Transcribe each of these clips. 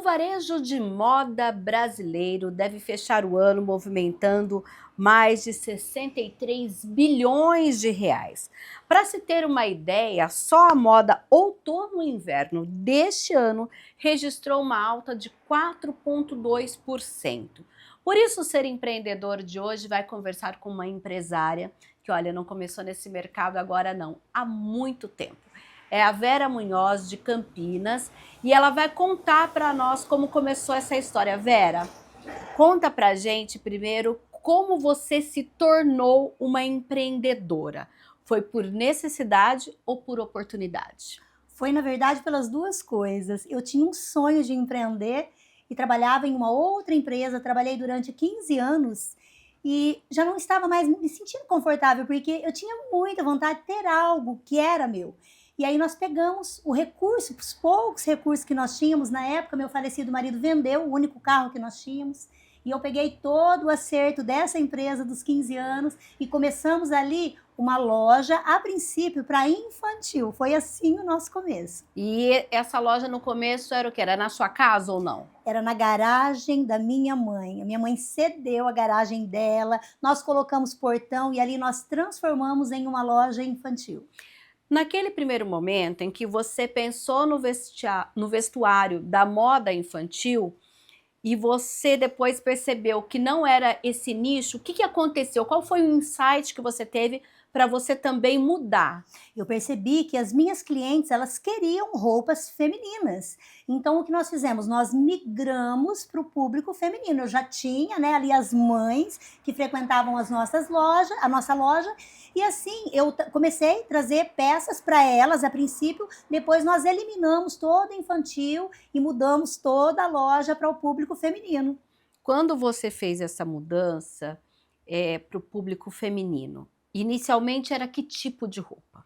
varejo de moda brasileiro deve fechar o ano movimentando mais de 63 bilhões de reais. Para se ter uma ideia, só a moda outono e inverno deste ano registrou uma alta de 4,2%. Por isso, Ser Empreendedor de hoje vai conversar com uma empresária que, olha, não começou nesse mercado agora não, há muito tempo. É a Vera Munhoz, de Campinas, e ela vai contar para nós como começou essa história. Vera, conta pra gente primeiro como você se tornou uma empreendedora. Foi por necessidade ou por oportunidade? Foi, na verdade, pelas duas coisas. Eu tinha um sonho de empreender e trabalhava em uma outra empresa, trabalhei durante 15 anos e já não estava mais me sentindo confortável, porque eu tinha muita vontade de ter algo que era meu. E aí nós pegamos o recurso, os poucos recursos que nós tínhamos na época, meu falecido marido vendeu o único carro que nós tínhamos, e eu peguei todo o acerto dessa empresa dos 15 anos e começamos ali uma loja, a princípio, para infantil. Foi assim o nosso começo. E essa loja no começo era o quê? Era na sua casa ou não? Era na garagem da minha mãe. A minha mãe cedeu a garagem dela, nós colocamos portão e ali nós transformamos em uma loja infantil. Naquele primeiro momento em que você pensou no vestuário da moda infantil e você depois percebeu que não era esse nicho, o que aconteceu? Qual foi o insight que você teve para você também mudar? Eu percebi que as minhas clientes, elas queriam roupas femininas. Então, o que nós fizemos? Nós migramos para o público feminino. Eu já tinha, né, ali as mães que frequentavam as nossas lojas, a nossa loja, e assim eu comecei a trazer peças para elas a princípio, depois nós eliminamos todo o infantil e mudamos toda a loja para o público feminino. Quando você fez essa mudança para o público feminino, inicialmente era que tipo de roupa?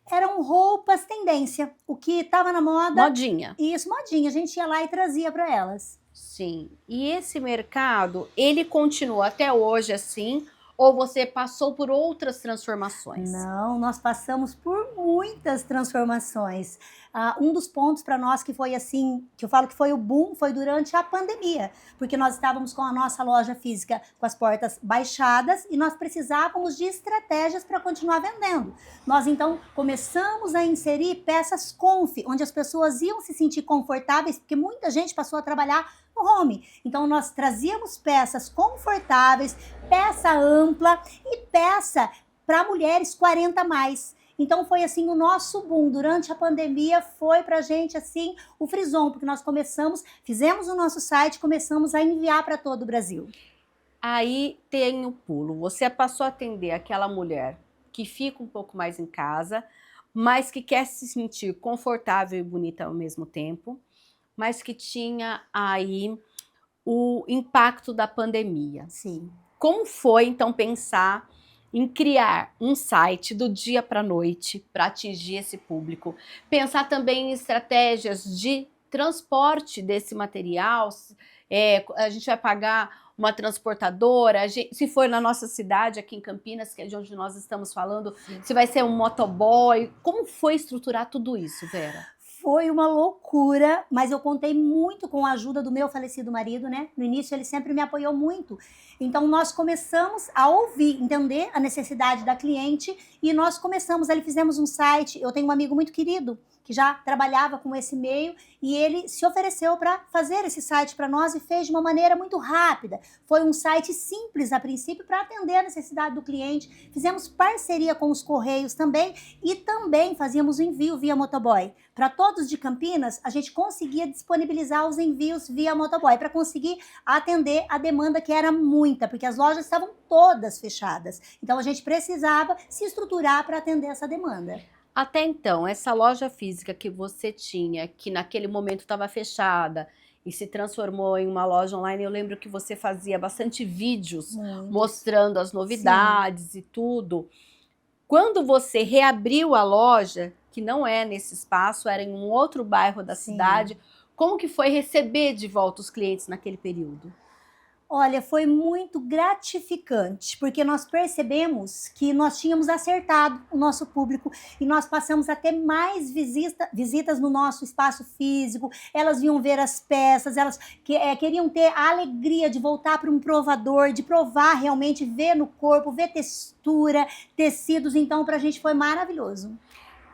Eram roupas tendência, o que estava na moda, Modinha. isso, modinha, a gente ia lá e trazia para elas. Sim. E esse mercado, ele continua até hoje assim, ou você passou por outras transformações? Não, nós passamos por muitas transformações. Um dos pontos para nós que foi assim, que eu falo que foi o boom, foi durante a pandemia, porque nós estávamos com a nossa loja física com as portas baixadas e nós precisávamos de estratégias para continuar vendendo. Nós então começamos a inserir peças conf, onde as pessoas iam se sentir confortáveis, porque muita gente passou a trabalhar no home. Então nós trazíamos peças confortáveis, peça ampla e peça para mulheres 40 mais. Então foi assim o nosso boom durante a pandemia, foi pra gente assim o frisson, porque nós começamos, fizemos o nosso site, começamos a enviar para todo o Brasil. Aí tem o pulo, você passou a atender aquela mulher que fica um pouco mais em casa, mas que quer se sentir confortável e bonita ao mesmo tempo, mas que tinha aí o impacto da pandemia. Sim. Como foi então pensar em criar um site do dia para a noite para atingir esse público? Pensar também em estratégias de transporte desse material, a gente vai pagar uma transportadora, se for na nossa cidade, aqui em Campinas, que é de onde nós estamos falando, se vai ser um motoboy, como foi estruturar tudo isso, Vera? Foi uma loucura, mas eu contei muito com a ajuda do meu falecido marido, né? No início ele sempre me apoiou muito. Então nós começamos a ouvir, entender a necessidade da cliente e nós começamos, ali fizemos um site. Eu tenho um amigo muito querido que já trabalhava com esse meio e ele se ofereceu para fazer esse site para nós e fez de uma maneira muito rápida. Foi um site simples a princípio para atender a necessidade do cliente. Fizemos parceria com os Correios também e também fazíamos o envio via motoboy. Para todos de Campinas, a gente conseguia disponibilizar os envios via motoboy para conseguir atender a demanda que era muita, porque as lojas estavam todas fechadas. Então a gente precisava se estruturar para atender essa demanda. Até então, essa loja física que você tinha, que naquele momento estava fechada e se transformou em uma loja online, eu lembro que você fazia bastante vídeos mostrando as novidades e tudo. Quando você reabriu a loja, que não é nesse espaço, era em um outro bairro da cidade, como que foi receber de volta os clientes naquele período? Olha, foi muito gratificante, porque nós percebemos que nós tínhamos acertado o nosso público e nós passamos a ter mais visitas no nosso espaço físico. Elas vinham ver as peças, elas queriam ter a alegria de voltar para um provador, de provar realmente, ver no corpo, ver textura, tecidos. Então, para a gente foi maravilhoso.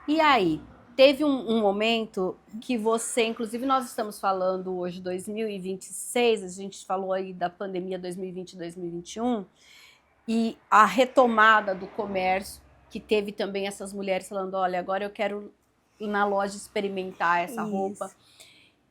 E aí, teve um momento que você, inclusive nós estamos falando hoje 2026, a gente falou aí da pandemia 2020 e 2021, e a retomada do comércio, que teve também essas mulheres falando, olha, agora eu quero ir na loja experimentar essa roupa.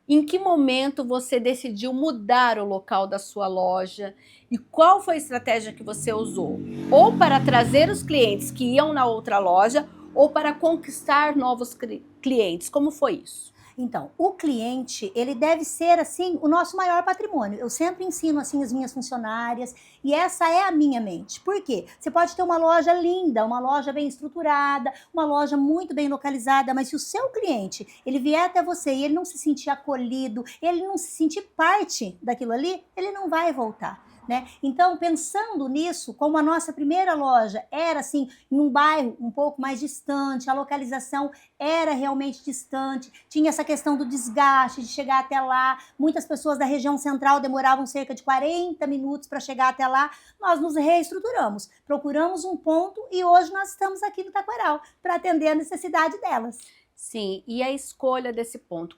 Em que momento você decidiu mudar o local da sua loja e qual foi a estratégia que você usou? Ou para trazer os clientes que iam na outra loja ou para conquistar novos clientes? Como foi isso? Então, o cliente, ele deve ser, assim, o nosso maior patrimônio. Eu sempre ensino, assim, as minhas funcionárias, e essa é a minha mente. Por quê? Você pode ter uma loja linda, uma loja bem estruturada, uma loja muito bem localizada, mas se o seu cliente, ele vier até você e ele não se sentir acolhido, ele não se sentir parte daquilo ali, ele não vai voltar. Né? Então, pensando nisso, como a nossa primeira loja era assim, em um bairro um pouco mais distante, a localização era realmente distante, tinha essa questão do desgaste de chegar até lá, muitas pessoas da região central demoravam cerca de 40 minutos para chegar até lá, nós nos reestruturamos, procuramos um ponto e hoje nós estamos aqui no Taquaral para atender a necessidade delas. Sim, e a escolha desse ponto,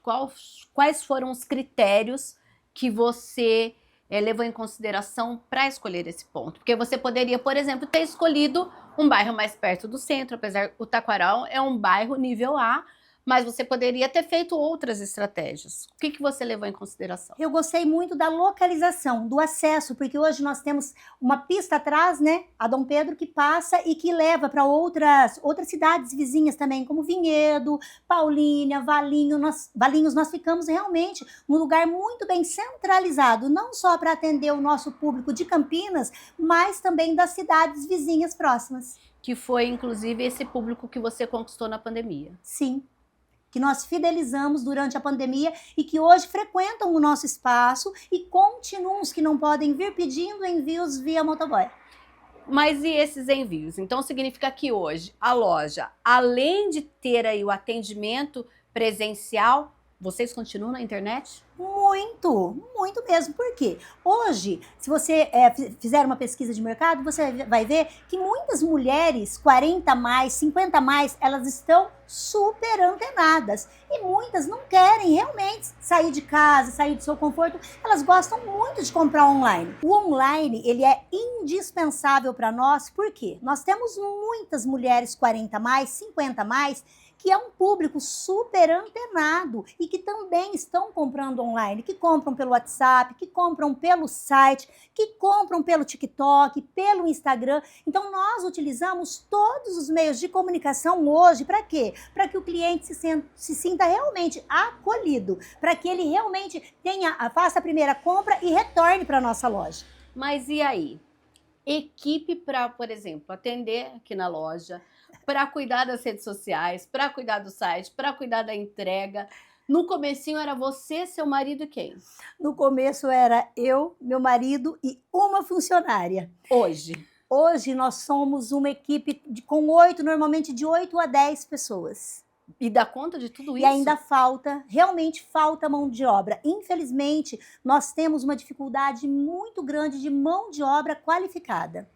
quais foram os critérios que você levou em consideração para escolher esse ponto? Porque você poderia, por exemplo, ter escolhido um bairro mais perto do centro, apesar que o Taquaral é um bairro nível A, mas você poderia ter feito outras estratégias. O que você levou em consideração? Eu gostei muito da localização, do acesso, porque hoje nós temos uma pista atrás, né, a Dom Pedro, que passa e que leva para outras cidades vizinhas também, como Vinhedo, Paulínia, Valinhos. Nós ficamos realmente num lugar muito bem centralizado, não só para atender o nosso público de Campinas, mas também das cidades vizinhas próximas. Que foi, inclusive, esse público que você conquistou na pandemia. Sim. Que nós fidelizamos durante a pandemia e que hoje frequentam o nosso espaço e continuam os que não podem vir pedindo envios via motoboy. Mas e esses envios? Então significa que hoje a loja, além de ter aí o atendimento presencial, vocês continuam na internet? Muito, muito mesmo. Por quê? Hoje, se você fizer uma pesquisa de mercado, você vai ver que muitas mulheres, 40 mais, 50 mais, elas estão super antenadas. E muitas não querem realmente sair de casa, sair do seu conforto. Elas gostam muito de comprar online. O online, ele é indispensável para nós, por quê? Nós temos muitas mulheres 40 mais, 50 mais, que é um público super antenado e que também estão comprando online, que compram pelo WhatsApp, que compram pelo site, que compram pelo TikTok, pelo Instagram. Então, nós utilizamos todos os meios de comunicação hoje para quê? Para que o cliente se sinta realmente acolhido, para que ele realmente faça a primeira compra e retorne para a nossa loja. Mas e aí? Equipe para, por exemplo, atender aqui na loja, para cuidar das redes sociais, para cuidar do site, para cuidar da entrega. No comecinho era você, seu marido e quem? No começo era eu, meu marido e uma funcionária. Hoje nós somos uma equipe com normalmente de 8 a 10 pessoas. E dá conta de tudo isso? E ainda realmente falta mão de obra. Infelizmente, nós temos uma dificuldade muito grande de mão de obra qualificada.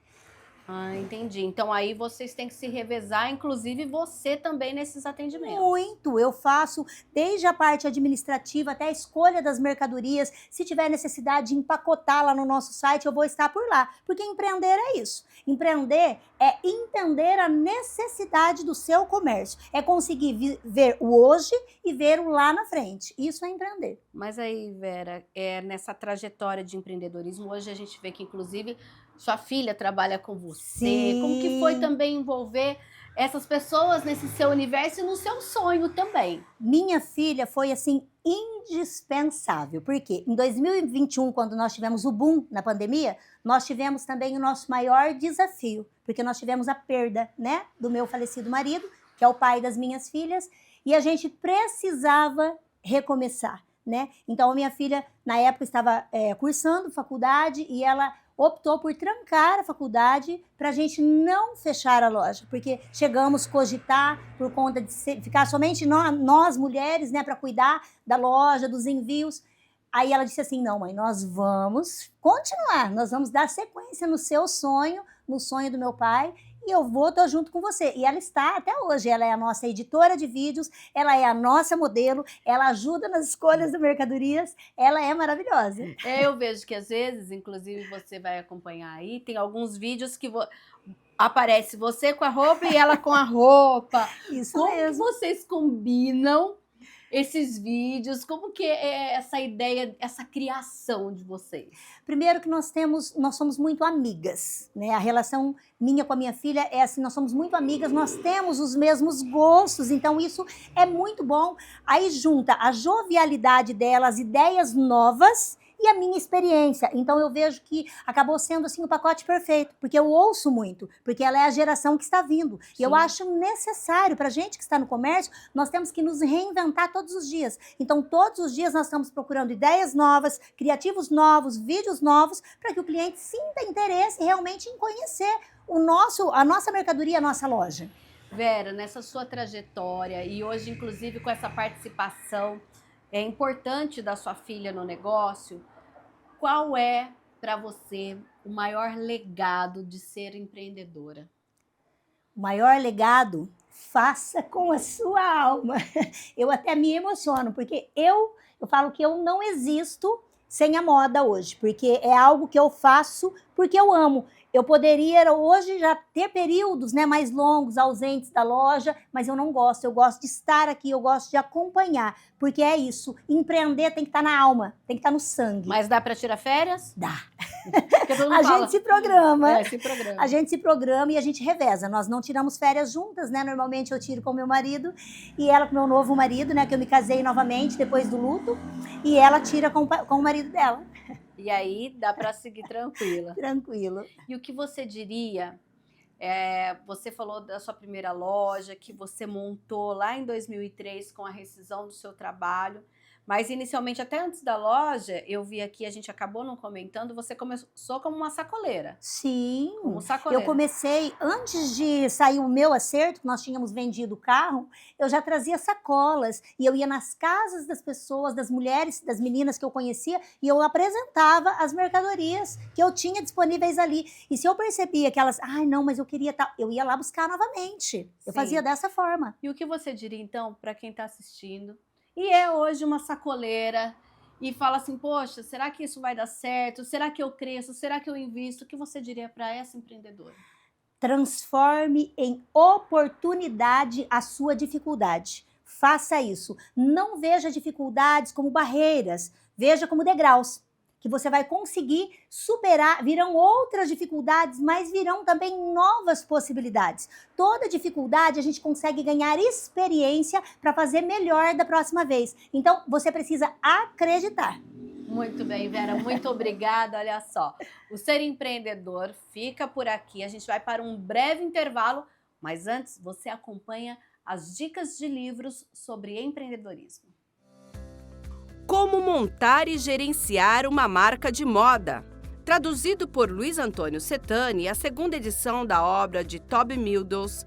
Ah, entendi. Então aí vocês têm que se revezar, inclusive você também nesses atendimentos. Muito. Eu faço desde a parte administrativa até a escolha das mercadorias. Se tiver necessidade de empacotar lá no nosso site, eu vou estar por lá. Porque empreender é isso. Empreender é entender a necessidade do seu comércio. É conseguir ver o hoje e ver o lá na frente. Isso é empreender. Mas aí, Vera, nessa trajetória de empreendedorismo, hoje a gente vê que, inclusive, sua filha trabalha com você. Sim. Como que foi também envolver essas pessoas nesse seu universo e no seu sonho também? Minha filha foi, assim, indispensável. Por quê? Em 2021, quando nós tivemos o boom na pandemia, nós tivemos também o nosso maior desafio, porque nós tivemos a perda, né, do meu falecido marido, que é o pai das minhas filhas, e a gente precisava recomeçar. né? Então a minha filha, na época, estava cursando faculdade e ela optou por trancar a faculdade para a gente não fechar a loja, porque chegamos a cogitar por conta de ficar somente nós mulheres, né, para cuidar da loja, dos envios. Aí ela disse assim, não, mãe, nós vamos continuar, nós vamos dar sequência no seu sonho, no sonho do meu pai, e eu tô junto com você. E ela está até hoje, ela é a nossa editora de vídeos, ela é a nossa modelo, ela ajuda nas escolhas de mercadorias, ela é maravilhosa. Eu vejo que às vezes, inclusive você vai acompanhar aí, tem alguns vídeos que aparece você com a roupa e ela com a roupa. Isso Como mesmo. que vocês combinam esses vídeos? Como que é essa ideia, essa criação de vocês? Primeiro que nós somos muito amigas, né? A relação minha com a minha filha é assim, nós somos muito amigas, nós temos os mesmos gostos, então isso é muito bom. Aí junta a jovialidade dela, as ideias novas e a minha experiência. Então eu vejo que acabou sendo assim o pacote perfeito, porque eu ouço muito, porque ela é a geração que está vindo. Sim. E eu acho necessário, para a gente que está no comércio, nós temos que nos reinventar todos os dias. Então todos os dias nós estamos procurando ideias novas, criativos novos, vídeos novos, para que o cliente sinta interesse realmente em conhecer a nossa mercadoria, a nossa loja. Vera, nessa sua trajetória e hoje inclusive com essa participação importante da sua filha no negócio, qual é para você o maior legado de ser empreendedora? O maior legado, faça com a sua alma. Eu até me emociono, porque eu falo que eu não existo sem a moda hoje, porque é algo que eu faço porque eu amo. Eu poderia hoje já ter períodos, né, mais longos, ausentes da loja, mas eu não gosto. Eu gosto de estar aqui, eu gosto de acompanhar, porque é isso. Empreender tem que estar na alma, tem que estar no sangue. Mas dá para tirar férias? Dá. A gente se programa. Se programa. A gente se programa e a gente reveza. Nós não tiramos férias juntas, né? Normalmente eu tiro com meu marido e ela com meu novo marido, né? Que eu me casei novamente depois do luto. E ela tira com o marido dela. E aí dá para seguir tranquila. Tranquilo. E o que você diria? Você falou da sua primeira loja, que você montou lá em 2003 com a rescisão do seu trabalho. Mas inicialmente, até antes da loja, eu vi aqui, a gente acabou não comentando, você começou como uma sacoleira. Sim, como sacoleira. Eu comecei, antes de sair o meu acerto, que nós tínhamos vendido o carro, eu já trazia sacolas, e eu ia nas casas das pessoas, das mulheres, das meninas que eu conhecia, e eu apresentava as mercadorias que eu tinha disponíveis ali. E se eu percebia que elas, não, mas eu queria tal, eu ia lá buscar novamente. Eu fazia dessa forma. E o que você diria, então, para quem está assistindo, e é hoje uma sacoleira e fala assim, poxa, será que isso vai dar certo? Será que eu cresço? Será que eu invisto? O que você diria para essa empreendedora? Transforme em oportunidade a sua dificuldade. Faça isso. Não veja dificuldades como barreiras, veja como degraus, que você vai conseguir superar. Virão outras dificuldades, mas virão também novas possibilidades. Toda dificuldade a gente consegue ganhar experiência para fazer melhor da próxima vez. Então, você precisa acreditar. Muito bem, Vera, muito obrigada. Olha só, o Ser Empreendedor fica por aqui. A gente vai para um breve intervalo, mas antes você acompanha as dicas de livros sobre empreendedorismo. Como montar e gerenciar uma marca de moda. Traduzido por Luiz Antônio Setani, a segunda edição da obra de Toby Meadows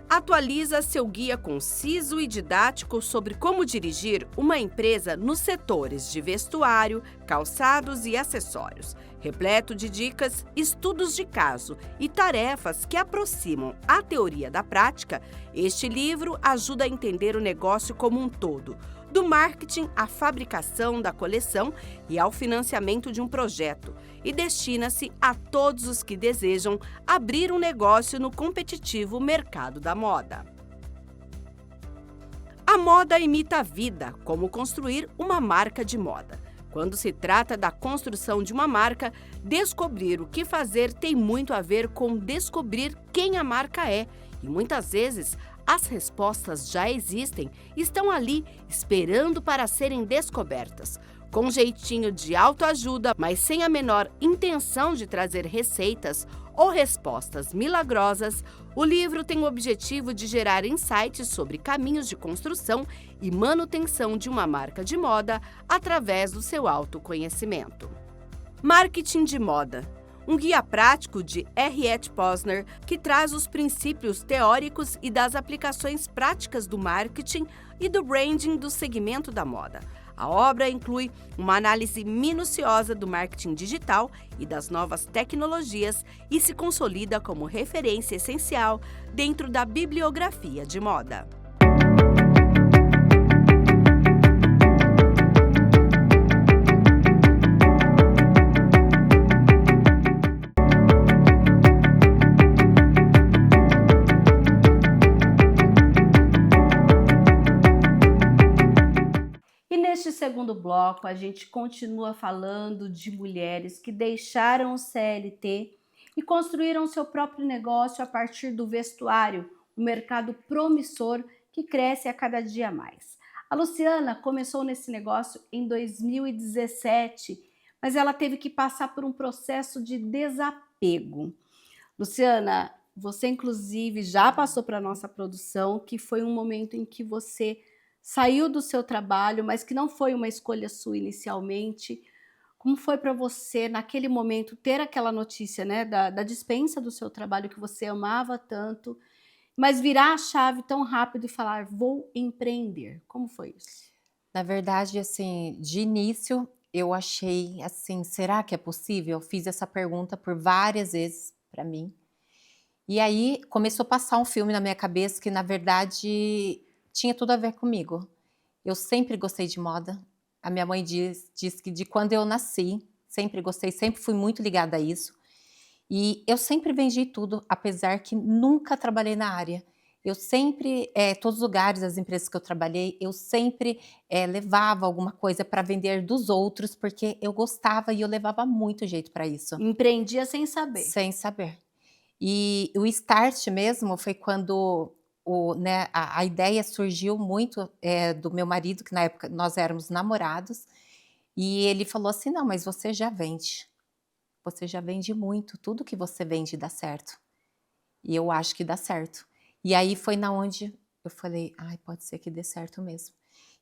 atualiza seu guia conciso e didático sobre como dirigir uma empresa nos setores de vestuário, calçados e acessórios, repleto de dicas, estudos de caso e tarefas que aproximam a teoria da prática. Este livro ajuda a entender o negócio como um todo, do marketing à fabricação da coleção e ao financiamento de um projeto, e destina-se a todos os que desejam abrir um negócio no competitivo mercado da moda. A moda imita a vida, como construir uma marca de moda. Quando se trata da construção de uma marca, descobrir o que fazer tem muito a ver com descobrir quem a marca é, e muitas vezes as respostas já existem, estão ali esperando para serem descobertas. Com jeitinho de autoajuda, mas sem a menor intenção de trazer receitas ou Respostas Milagrosas, o livro tem o objetivo de gerar insights sobre caminhos de construção e manutenção de uma marca de moda através do seu autoconhecimento. Marketing de moda. Um guia prático de Harriet Posner que traz os princípios teóricos e das aplicações práticas do marketing e do branding do segmento da moda. A obra inclui uma análise minuciosa do marketing digital e das novas tecnologias e se consolida como referência essencial dentro da bibliografia de moda. Neste segundo bloco, a gente continua falando de mulheres que deixaram o CLT e construíram seu próprio negócio a partir do vestuário, um mercado promissor que cresce a cada dia mais. A Luciana começou nesse negócio em 2017, mas ela teve que passar por um processo de desapego. Luciana, você inclusive já passou para a nossa produção que foi um momento em que você saiu do seu trabalho, mas que não foi uma escolha sua inicialmente. Como foi para você, naquele momento, ter aquela notícia, né, da dispensa do seu trabalho que você amava tanto, mas virar a chave tão rápido e falar, vou empreender? Como foi isso? Na verdade, assim, de início, eu achei, assim, será que é possível? Eu fiz essa pergunta por várias vezes para mim. E aí, começou a passar um filme na minha cabeça que, na verdade, tinha tudo a ver comigo. Eu sempre gostei de moda. A minha mãe diz que de quando eu nasci, sempre gostei, sempre fui muito ligada a isso. E eu sempre vendi tudo, apesar que nunca trabalhei na área. Eu sempre, todos os lugares, as empresas que eu trabalhei, eu sempre levava alguma coisa para vender dos outros, porque eu gostava e eu levava muito jeito para isso. Empreendia sem saber. Sem saber. E o start mesmo foi quando a ideia surgiu muito do meu marido, que na época nós éramos namorados, e ele falou assim, não, mas você já vende muito, tudo que você vende dá certo. E eu acho que dá certo. E aí foi na onde eu falei, ai, pode ser que dê certo mesmo.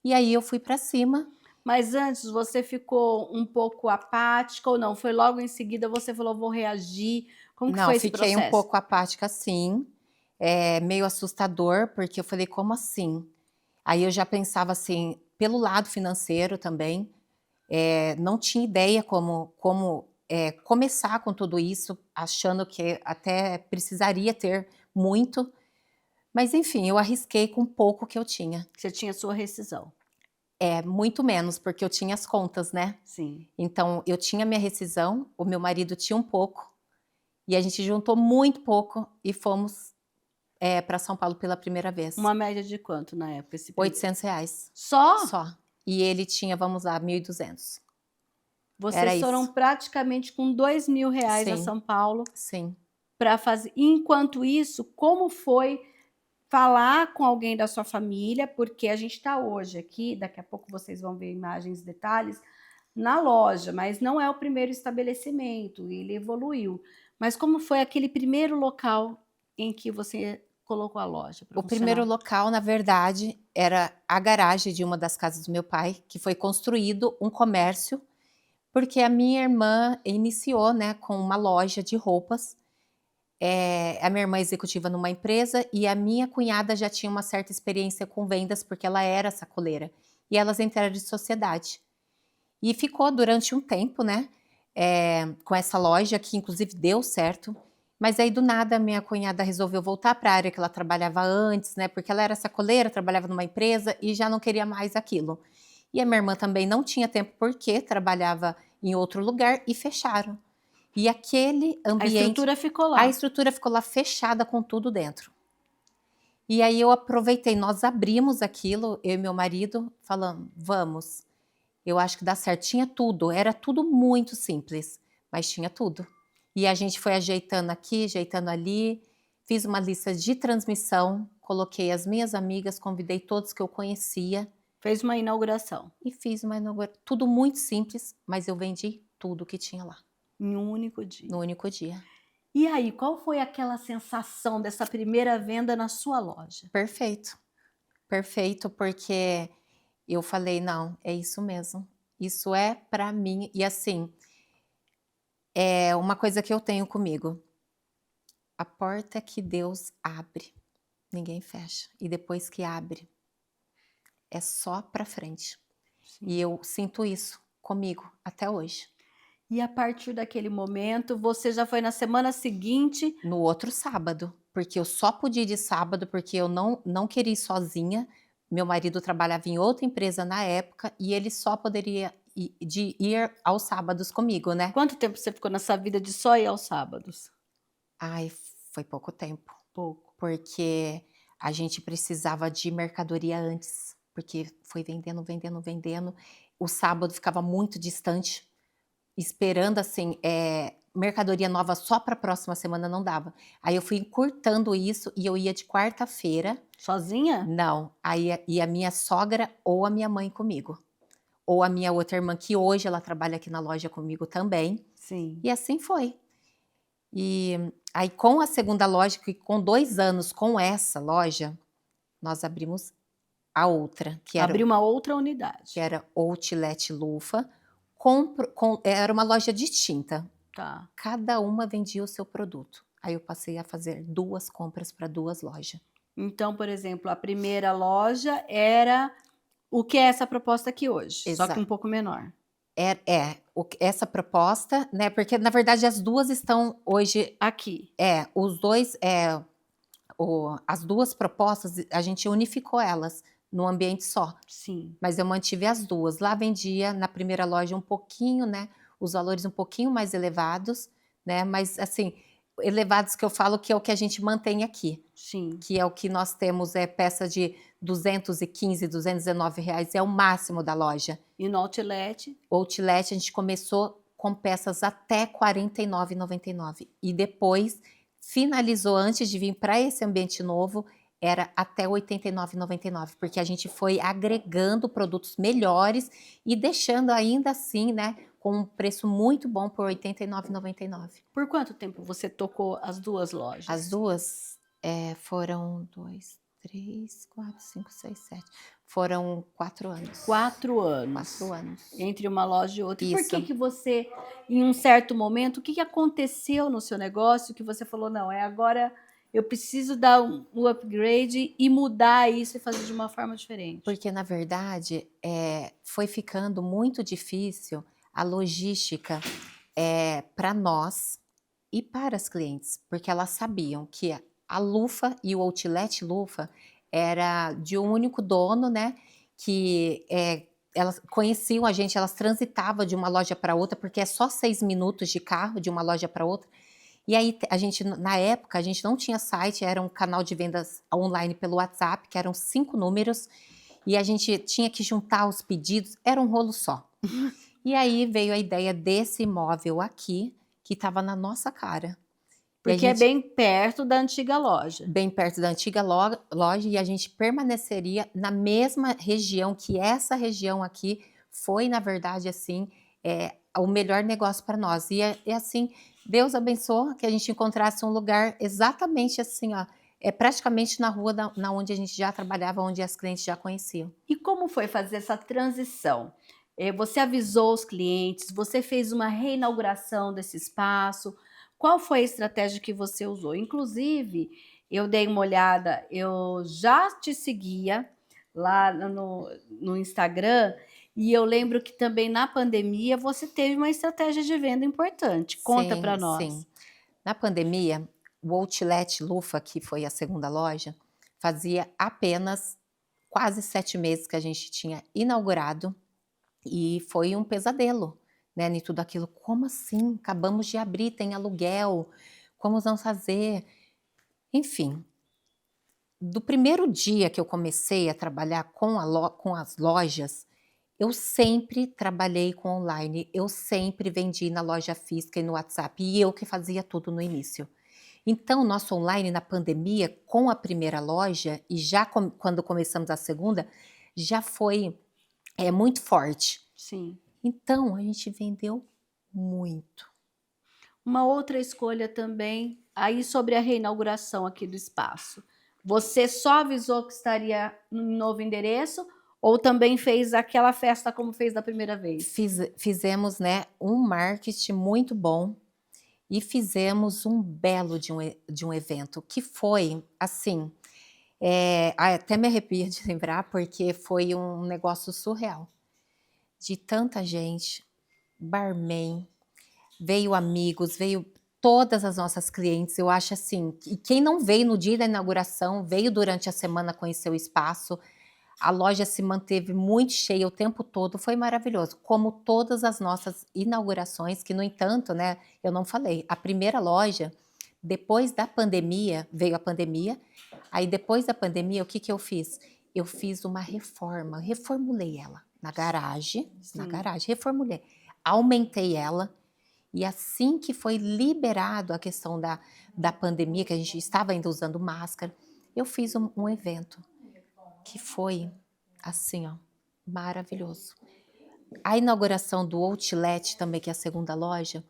E aí eu fui para cima. Mas antes você ficou um pouco apática ou não? Foi logo em seguida você falou, vou reagir? Como que foi esse processo? Não, fiquei um pouco apática sim. Meio assustador, porque eu falei, como assim? Aí eu já pensava assim, pelo lado financeiro também, não tinha ideia como começar com tudo isso, achando que até precisaria ter muito, mas enfim, eu arrisquei com pouco que eu tinha. Você tinha sua rescisão. Muito menos, porque eu tinha as contas, né? Sim. Então, eu tinha minha rescisão, o meu marido tinha um pouco, e a gente juntou muito pouco e fomos para São Paulo pela primeira vez. Uma média de quanto na época? R$800. Só? Só. E ele tinha, vamos lá, 1.200. Vocês foram praticamente com R$2.000 a São Paulo. Sim. Para fazer. Enquanto isso, como foi falar com alguém da sua família? Porque a gente está hoje aqui, daqui a pouco vocês vão ver imagens, detalhes, na loja, mas não é o primeiro estabelecimento, ele evoluiu. Mas como foi aquele primeiro local em que você colocou a loja para funcionar? O primeiro local, na verdade, era a garagem de uma das casas do meu pai, que foi construído um comércio, porque a minha irmã iniciou, né, com uma loja de roupas. A minha irmã é executiva numa empresa e a minha cunhada já tinha uma certa experiência com vendas, porque ela era sacoleira. E elas entraram de sociedade. E ficou durante um tempo, né, com essa loja, que inclusive deu certo. Mas aí do nada a minha cunhada resolveu voltar para a área que ela trabalhava antes, né, porque ela era sacoleira, trabalhava numa empresa e já não queria mais aquilo. E a minha irmã também não tinha tempo porque trabalhava em outro lugar e fecharam. E aquele ambiente... A estrutura ficou lá. A estrutura ficou lá fechada com tudo dentro. E aí eu aproveitei, nós abrimos aquilo, eu e meu marido, falando, vamos, eu acho que dá certo. Tinha tudo, era tudo muito simples, mas tinha tudo. E a gente foi ajeitando aqui, ajeitando ali, fiz uma lista de transmissão, coloquei as minhas amigas, convidei todos que eu conhecia. Fez uma inauguração. E fiz uma inauguração, tudo muito simples, mas eu vendi tudo que tinha lá. Em um único dia. No único dia. E aí, qual foi aquela sensação dessa primeira venda na sua loja? Perfeito, perfeito, porque eu falei: "Não, é isso mesmo, isso é para mim". E assim, é uma coisa que eu tenho comigo, a porta que Deus abre, ninguém fecha, e depois que abre, é só para frente. E Sim. eu sinto isso comigo até hoje. E a partir daquele momento, você já foi na semana seguinte. No outro sábado, porque eu só podia ir de sábado, porque eu não queria ir sozinha. Meu marido trabalhava em outra empresa na época e ele só poderia ir aos sábados comigo, né. Quanto tempo você ficou nessa vida de só ir aos sábados? Ai, foi pouco tempo, Pouco. porque a gente precisava de mercadoria antes, porque foi vendendo, vendendo, vendendo. O sábado ficava muito distante, esperando assim, mercadoria nova só para a próxima semana não dava. Aí eu fui encurtando isso e eu ia de quarta-feira. Sozinha? Não, aí ia a minha sogra ou a minha mãe comigo, ou a minha outra irmã, que hoje ela trabalha aqui na loja comigo também, Sim. e assim foi. E aí com a segunda loja, que com 2 anos com essa loja, nós abrimos a outra, Abriu uma outra que unidade. era Outlet Lufa, era uma loja distinta, Tá. cada uma vendia o seu produto. Aí eu passei a fazer 2 compras para 2 lojas. Então, por exemplo, a primeira loja era o que é essa proposta aqui hoje, só que um Exato. pouco menor. Essa proposta, né, porque na verdade as 2 estão hoje, Aqui. os 2, as 2 propostas a gente unificou elas num ambiente só, Sim. mas eu mantive as 2. Lá vendia na primeira loja um pouquinho, né, os valores um pouquinho mais elevados, né, mas assim, elevados que eu falo que é o que a gente mantém aqui, Sim. que é o que nós temos, peça de R$ 215, R$ 219 é o máximo da loja. E no outlet? Outlet a gente começou com peças até R$ 49,99 e depois finalizou, antes de vir para esse ambiente novo, era até R$ 89,99, porque a gente foi agregando produtos melhores e deixando ainda assim, né, com um preço muito bom por R$ 89,99. Por quanto tempo você tocou as duas As lojas? 2, foram 2, 3, 4, 5, 6, 7, foram 4 anos. 4 anos. 4 anos. Entre uma loja e outra. E por Isso. que você, em um certo momento, o que aconteceu no seu negócio que você falou: "Não, agora eu preciso dar um upgrade e mudar isso e fazer de uma forma diferente"? Porque na verdade, foi ficando muito difícil a logística, para nós e para as clientes, porque elas sabiam que a Lufa e o Outlet Lufa era de um único dono, né, que, elas conheciam a gente, elas transitavam de uma loja para outra, porque é só 6 minutos de carro de uma loja para outra. E aí a gente, na época, a gente não tinha site, era um canal de vendas online pelo WhatsApp, que eram 5 números, e a gente tinha que juntar os pedidos, era um rolo só. E aí veio a ideia desse imóvel aqui, que estava na nossa cara. E a Porque é gente, bem perto da antiga loja. bem perto da antiga loja, e a gente permaneceria na mesma região, que essa região aqui foi, na verdade, assim, o melhor negócio para nós. E assim, Deus abençoou que a gente encontrasse um lugar exatamente assim, ó, praticamente na rua na onde a gente já trabalhava, onde as clientes já conheciam. E como foi fazer essa transição? Você avisou os clientes, você fez uma reinauguração desse espaço. Qual foi a estratégia que você usou? Inclusive, eu dei uma olhada, eu já te seguia lá no Instagram, e eu lembro que também na pandemia você teve uma estratégia de venda importante. Conta Sim, para nós. sim. Na pandemia, o Outlet Lufa, que foi a segunda loja, fazia apenas quase 7 meses que a gente tinha inaugurado e foi um pesadelo, né, em tudo aquilo. Como assim? Acabamos de abrir, tem aluguel, como vamos fazer? Enfim, do primeiro dia que eu comecei a trabalhar com as lojas, eu sempre trabalhei com online, eu sempre vendi na loja física e no WhatsApp, e eu que fazia tudo no início. Então, o nosso online na pandemia, com a primeira loja, e já quando começamos a segunda, já foi muito forte. Sim. Então, a gente vendeu muito. Uma outra escolha também, aí sobre a reinauguração aqui do espaço. Você só avisou que estaria no novo endereço ou também fez aquela festa como fez da primeira vez? Fizemos, né, um marketing muito bom e fizemos um belo de um evento que foi assim, até me arrepio de lembrar porque foi um negócio surreal. De tanta gente, barman, veio amigos, veio todas as nossas clientes. Eu acho assim, e quem não veio no dia da inauguração, veio durante a semana conhecer o espaço. A loja se manteve muito cheia o tempo todo, foi maravilhoso, como todas as nossas inaugurações, que no entanto, né, eu não falei, a primeira loja, depois da pandemia, veio a pandemia, aí depois da pandemia, o que que eu fiz? Eu fiz uma reforma, reformulei ela na Sim. garagem, reformulei, aumentei ela, e assim que foi liberado a questão da pandemia, que a gente estava ainda usando máscara, eu fiz um evento que foi, assim, ó, maravilhoso. A inauguração do Outlet também, que é a segunda loja,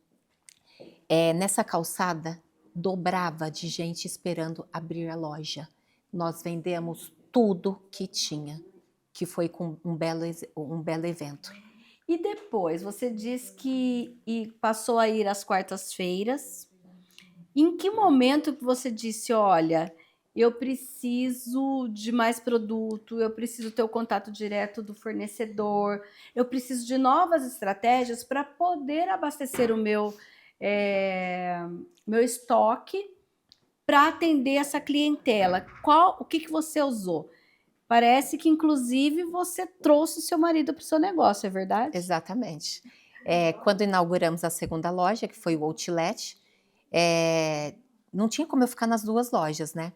nessa calçada, dobrava de gente esperando abrir a loja. Nós vendemos tudo que tinha, que foi com um belo evento. E depois, você diz que passou a ir às quartas-feiras. Em que momento que você disse, olha, eu preciso de mais produto, eu preciso ter o contato direto do fornecedor, eu preciso de novas estratégias para poder abastecer o meu estoque para atender essa clientela. O que você usou? Parece que, inclusive, você trouxe o seu marido para o seu negócio, é verdade? Exatamente. Quando inauguramos a segunda loja, que foi o Outlet, não tinha como eu ficar nas duas lojas, né?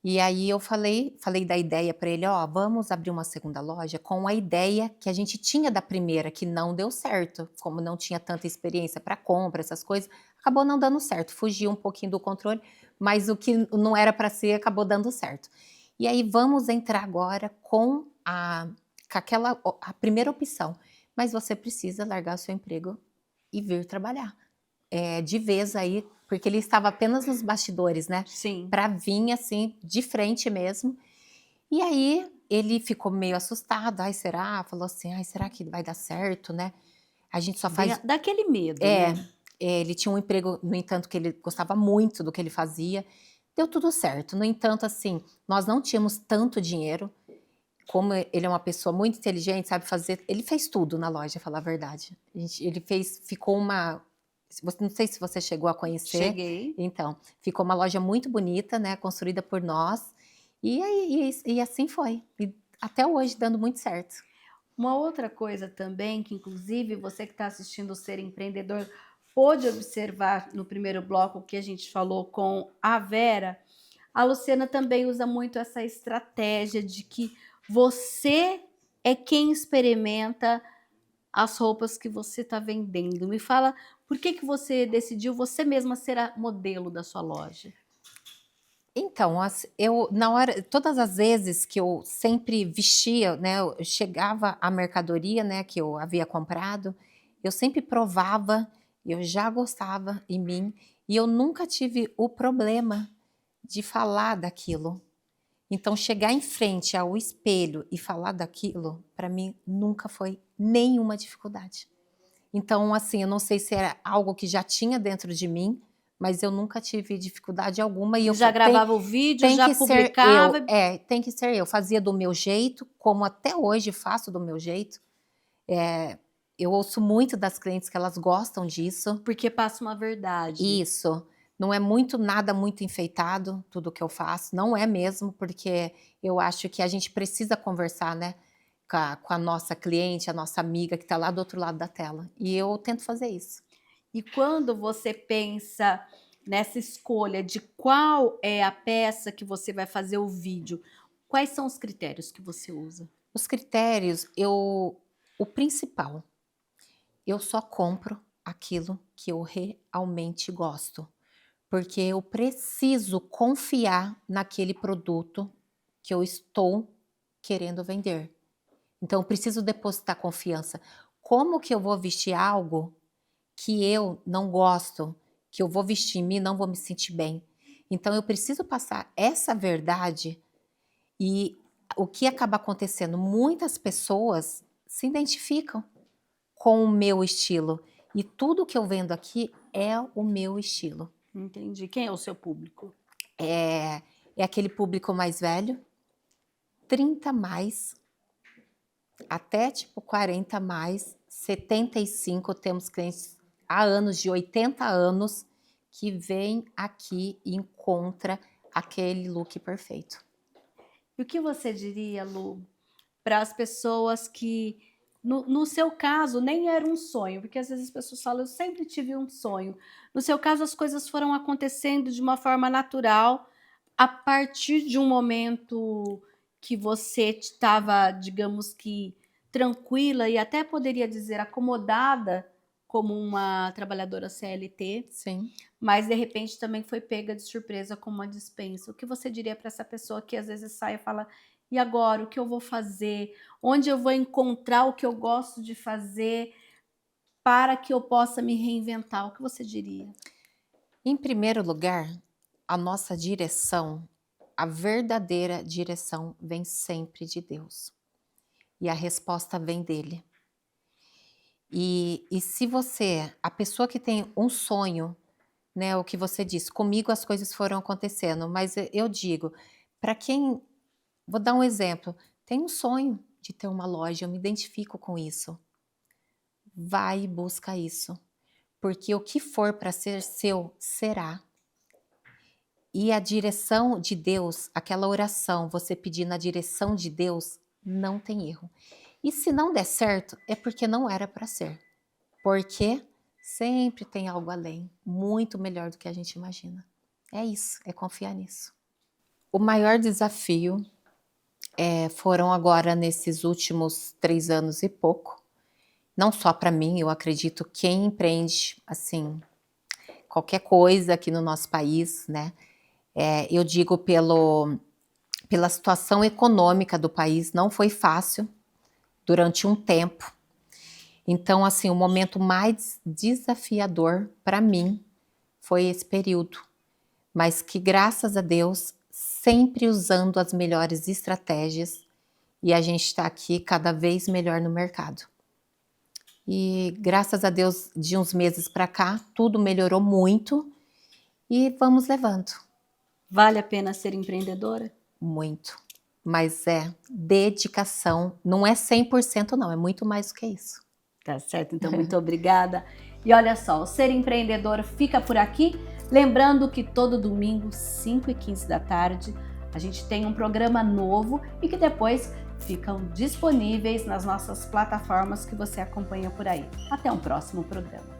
E aí eu falei da ideia para ele, ó, vamos abrir uma segunda loja com a ideia que a gente tinha da primeira, que não deu certo, como não tinha tanta experiência para compra, essas coisas, acabou não dando certo, fugiu um pouquinho do controle, mas o que não era para ser acabou dando certo. E aí vamos entrar agora com a primeira opção, mas você precisa largar o seu emprego e vir trabalhar. De vez aí, porque ele estava apenas nos bastidores, né? Sim. Para vir assim, de frente mesmo. E aí ele ficou meio assustado, ai será? Falou assim, ai será que vai dar certo, né? A gente só faz... Daquele medo, né? Ele tinha um emprego, no entanto, que ele gostava muito do que ele fazia. Deu tudo certo. No entanto, assim, nós não tínhamos tanto dinheiro. Como ele é uma pessoa muito inteligente, sabe fazer... Ele fez tudo na loja, falar a verdade. Ficou uma... Não sei se você chegou a conhecer. Cheguei. Então, ficou uma loja muito bonita, né? Construída por nós. E assim foi. E até hoje dando muito certo. Uma outra coisa também, que inclusive você que está assistindo o Ser Empreendedor pôde observar no primeiro bloco que a gente falou com a Vera, a Luciana também usa muito essa estratégia de que você é quem experimenta as roupas que você está vendendo. Me fala, por que você decidiu você mesma ser a modelo da sua loja? Então, todas as vezes que eu sempre vestia, né, eu chegava a mercadoria, né, que eu havia comprado, eu sempre provava, eu já gostava em mim, e eu nunca tive o problema de falar daquilo. Então, chegar em frente ao espelho e falar daquilo, para mim, nunca foi nenhuma dificuldade. Então, assim, eu não sei se era algo que já tinha dentro de mim, mas eu nunca tive dificuldade alguma. E eu Já gravava o vídeo, tem já que publicava. ser eu, tem que ser eu. Fazia do meu jeito, como até hoje faço do meu jeito. Eu ouço muito das clientes que elas gostam disso. Porque passa uma verdade. Isso. Não é nada muito enfeitado, tudo que eu faço. Não é mesmo, porque eu acho que a gente precisa conversar, né? Com a nossa cliente, a nossa amiga que está lá do outro lado da tela. E eu tento fazer isso. E quando você pensa nessa escolha de qual é a peça que você vai fazer o vídeo, quais são os critérios que você usa? Os critérios, o principal, eu só compro aquilo que eu realmente gosto. Porque eu preciso confiar naquele produto que eu estou querendo vender. Então, eu preciso depositar confiança. Como que eu vou vestir algo que eu não gosto, que eu vou vestir em mim, não vou me sentir bem. Então eu preciso passar essa verdade e o que acaba acontecendo? Muitas pessoas se identificam com o meu estilo e tudo que eu vendo aqui é o meu estilo. Entendi. Quem é o seu público? É aquele público mais velho, 30 mais, até tipo 40 mais, 75, temos clientes há anos, de 80 anos, que vem aqui e encontra aquele look perfeito. E o que você diria, Lu, para as pessoas que, no seu caso, nem era um sonho, porque às vezes as pessoas falam, eu sempre tive um sonho. No seu caso, as coisas foram acontecendo de uma forma natural, a partir de um momento que você estava, digamos que, tranquila e até poderia dizer acomodada como uma trabalhadora CLT, Sim. mas de repente também foi pega de surpresa com uma dispensa. O que você diria para essa pessoa que às vezes sai e fala, e agora, o que eu vou fazer? Onde eu vou encontrar o que eu gosto de fazer para que eu possa me reinventar? O que você diria? Em primeiro lugar, a nossa direção, a verdadeira direção vem sempre de Deus. E a resposta vem dele. E se você, a pessoa que tem um sonho, né, o que você disse, comigo as coisas foram acontecendo, mas eu digo, para quem, vou dar um exemplo, tem um sonho de ter uma loja, eu me identifico com isso. Vai e busca isso, porque o que for para ser seu, será. E a direção de Deus, aquela oração, você pedir na direção de Deus, não tem erro. E se não der certo, é porque não era para ser. Porque sempre tem algo além, muito melhor do que a gente imagina. É isso, é confiar nisso. O maior desafio foram agora nesses últimos 3 anos e pouco. Não só para mim, eu acredito quem empreende, assim, qualquer coisa aqui no nosso país, né? Eu digo pela situação econômica do país, não foi fácil durante um tempo. Então, assim, o momento mais desafiador para mim foi esse período. Mas que, graças a Deus, sempre usando as melhores estratégias e a gente está aqui cada vez melhor no mercado. E, graças a Deus, de uns meses para cá, tudo melhorou muito e vamos levando. Vale a pena ser empreendedora? Muito. Mas é dedicação, não é 100% não, é muito mais do que isso. Tá certo, então muito obrigada. E olha só, o Ser Empreendedor fica por aqui. Lembrando que todo domingo, 5h15 da tarde, a gente tem um programa novo e que depois ficam disponíveis nas nossas plataformas que você acompanha por aí. Até um próximo programa.